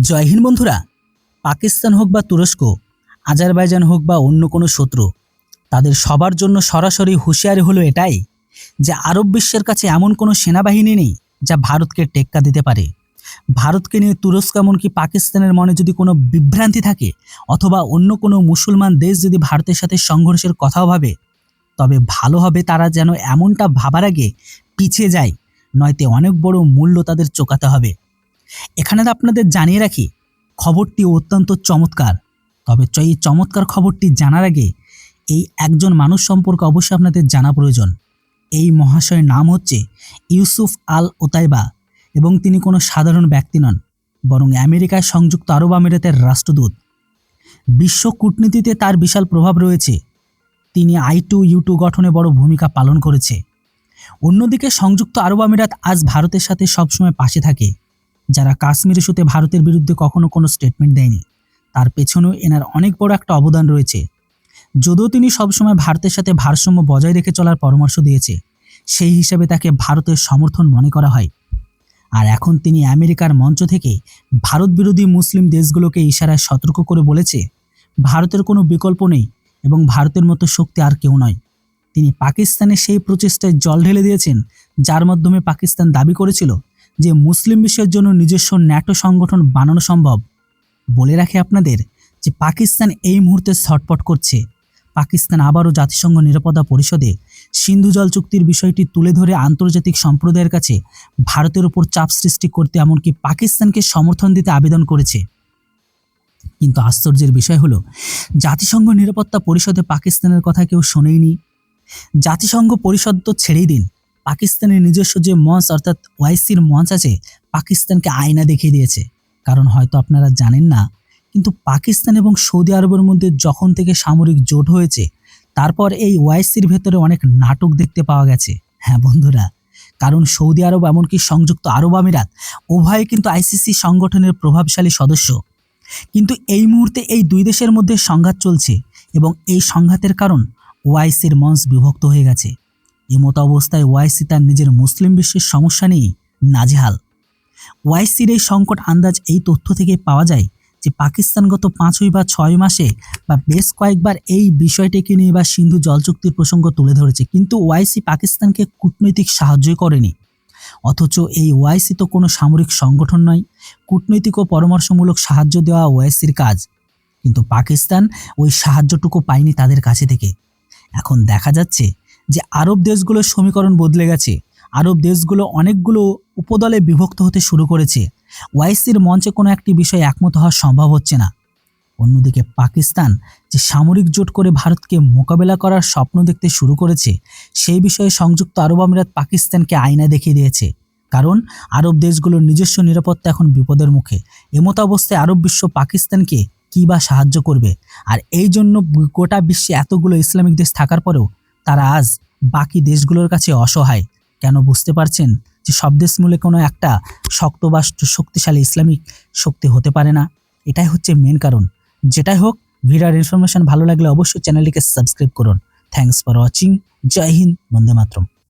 জয় হিন্দ বন্ধুরা। পাকিস্তান হোক বা তুরস্ক, আজারবাইজান হোক বা অন্য কোনো শত্রু, তাদের সবার জন্য সরাসরি হুঁশিয়ারি হলো এটাই যে আরব বিশ্বের কাছে এমন কোনো সেনাবাহিনী নেই যা ভারতকে টেক্কা দিতে পারে। ভারতকে নিয়ে তুরস্ক এমনকি পাকিস্তানের মনে যদি কোনো বিভ্রান্তি থাকে অথবা অন্য কোনো মুসলমান দেশ যদি ভারতের সাথে সংঘর্ষের কথাও ভাবে, তবে ভালো হবে তারা যেন এমনটা ভাবার আগে পিছিয়ে যায়, নয়তো অনেক বড় মূল্য তাদের চোকাতে হবে। এখানে আপনাদের জানিয়ে রাখি, খবরটি অত্যন্ত চমৎকার। তবে এই চমৎকার খবরটি জানার আগে এই একজন মানুষ সম্পর্কে অবশ্যই আপনাদের জানা প্রয়োজন। এই মহাশয়ের নাম হচ্ছে ইউসুফ আল ওতাইবা এবং তিনি কোনো সাধারণ ব্যক্তি নন, বরং আমেরিকায় সংযুক্ত আরব আমিরাতের রাষ্ট্রদূত। বিশ্ব কূটনীতিতে তার বিশাল প্রভাব রয়েছে। তিনি I2U2 গঠনে বড় ভূমিকা পালন করেছে। অন্যদিকে সংযুক্ত আরব আমিরাত আজ ভারতের সাথে সবসময় পাশে থাকে। যারা কাশ্মীর ইস্যুতে ভারতের বিরুদ্ধে কখনো কোনো স্টেটমেন্ট দেয়নি, তার পেছনেও এনার অনেক বড় একটা অবদান রয়েছে। যদিও তিনি সবসময় ভারতের সাথে ভারসাম্য বজায় রেখে চলার পরামর্শ দিয়েছে, সেই হিসাবে তাকে ভারতের সমর্থন মনে করা হয়। আর এখন তিনি আমেরিকার মঞ্চ থেকে ভারত বিরোধী মুসলিম দেশগুলোকে ইশারায় সতর্ক করে বলেছে, ভারতের কোনো বিকল্প নেই এবং ভারতের মতো শক্তি আর কেউ নয়। তিনি পাকিস্তানের সেই প্রচেষ্টায় জল ঢেলে দিয়েছেন যার মাধ্যমে পাকিস্তান দাবি করেছিল যে মুসলিম বিশ্বের জন্য নিজস্ব ন্যাটো সংগঠন বানানো সম্ভব। বলে রাখি আপনাদের যে পাকিস্তান এই মুহূর্তে ছটফট করছে। পাকিস্তান আবারও জাতিসংঘ নিরাপত্তা পরিষদে সিন্ধু জল চুক্তির বিষয়টি তুলে ধরে আন্তর্জাতিক সম্প্রদায়ের কাছে ভারতের উপর চাপ সৃষ্টি করতে এমনকি পাকিস্তানকে সমর্থন দিতে আবেদন করেছে। কিন্তু আশ্চর্যের বিষয় হলো, জাতিসংঘ নিরাপত্তা পরিষদে পাকিস্তানের কথা কেউ শোনেইনি। জাতিসংঘ পরিষদ তো ছেড়েই দিন, পাকিস্তানের নিজস্ব যে মঞ্চ অর্থাৎ ওআইসির মঞ্চ আছে, পাকিস্তানকে আয়না দেখিয়ে দিয়েছে। কারণ হয়তো আপনারা জানেন না, কিন্তু পাকিস্তান এবং সৌদি আরবের মধ্যে যখন থেকে সামরিক জোট হয়েছে, তারপর এই ওআইসির ভেতরে অনেক নাটক দেখতে পাওয়া গেছে। হ্যাঁ বন্ধুরা, কারণ সৌদি আরব এমনকি সংযুক্ত আরব আমিরাত উভয়ে কিন্তু আইসিসি সংগঠনের প্রভাবশালী সদস্য। কিন্তু এই মুহূর্তে এই দুই দেশের মধ্যে সংঘাত চলছে এবং এই সংঘাতের কারণ ওআইসির মঞ্চ বিভক্ত হয়ে গেছে। এমতো অবস্থায় ওআইসি তার নিজের মুসলিম বিশ্বের সমস্যা নিয়ে নাজেহাল। ওআইসির এই সংকট আন্দাজ এই তথ্য থেকে পাওয়া যায় যে পাকিস্তান গত 5 বা 6 মাসে বা বেশ কয়েকবার এই বিষয়টিকে নিয়ে বা সিন্ধু জল চুক্তির প্রসঙ্গ তুলে ধরেছে, কিন্তু ওআইসি পাকিস্তানকে কূটনৈতিক সাহায্যই করেনি। অথচ এই ওআইসি তো কোনো সামরিক সংগঠন নয়, কূটনৈতিক ও পরামর্শমূলক সাহায্য দেওয়া ওআইসির কাজ। কিন্তু পাকিস্তান ওই সাহায্যটুকু পায়নি তাদের কাছে থেকে। এখন দেখা যাচ্ছে যে আরব দেশগুলোর সমীকরণ বদলে গেছে। আরব দেশগুলো অনেকগুলো উপদলে বিভক্ত হতে শুরু করেছে। ওআইসির মঞ্চে কোনো একটি বিষয়ে একমত হওয়া সম্ভব হচ্ছে না। অন্যদিকে পাকিস্তান যে সামরিক জোট করে ভারতকে মোকাবেলা করার স্বপ্ন দেখতে শুরু করেছে, সেই বিষয়ে সংযুক্ত আরব আমিরাত পাকিস্তানকে আয়না দেখিয়ে দিয়েছে। কারণ আরব দেশগুলোর নিজস্ব নিরাপত্তা এখন বিপদের মুখে। এমতো অবস্থায় আরব বিশ্ব পাকিস্তানকে কী বা সাহায্য করবে? আর এই জন্য গোটা বিশ্বে এতগুলো ইসলামিক দেশ থাকার পরেও তারা আজ বাকি দেশগুলোর কাছে অসহায়। কেন বুঝতে পারছেন যে সব দেশ মিলে কোনো একটা শক্ত বা শক্তিশালী ইসলামিক শক্তি হতে পারে না? এটাই হচ্ছে মেন কারণ। যেটাই হোক, ভিডিওর ইনফরমেশন ভালো লাগলে অবশ্যই চ্যানেলটিকে সাবস্ক্রাইব করুন। Thanks for watching. জয় হিন্দ, বন্দে মাতরম।